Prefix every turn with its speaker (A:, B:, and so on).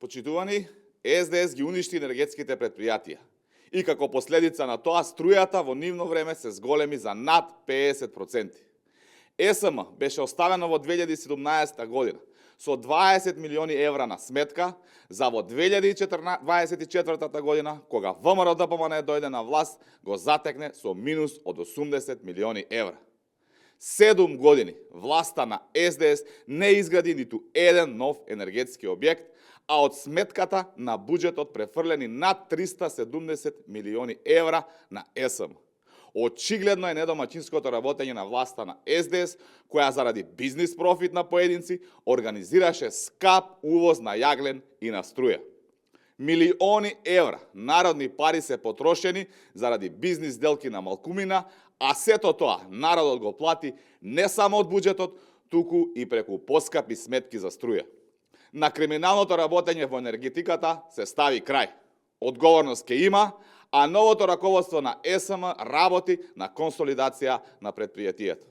A: почитувани, СДС ги уништи енергетските предпријатија. И како последица на тоа, струјата во нивно време се зголеми за над 50%. ЕСМ беше оставено во 2017 година со 20 милиони евра на сметка за во 2024 година, кога ВМРО ДПМН дојде на власт, го затекне со минус од 80 милиони евра. 7 години власта на СДС не изгради ниту еден нов енергетски објект, а од сметката на буџетот префрлени над 370 милиони евра на ЕСМ. Очигледно е недомаќинското работење на власта на СДС, која заради бизнис профит на поединци организираше скап увоз на јаглен и на струја. Милиони евра народни пари се потрошени заради бизнис делки на малкумина, а сето тоа народот го плати не само од буџетот, туку и преку поскапи сметки за струја. На криминалното работење во енергетиката се стави крај. Одговорност ке има, а новото раководство на ЕСМ работи на консолидација на предпријатијата.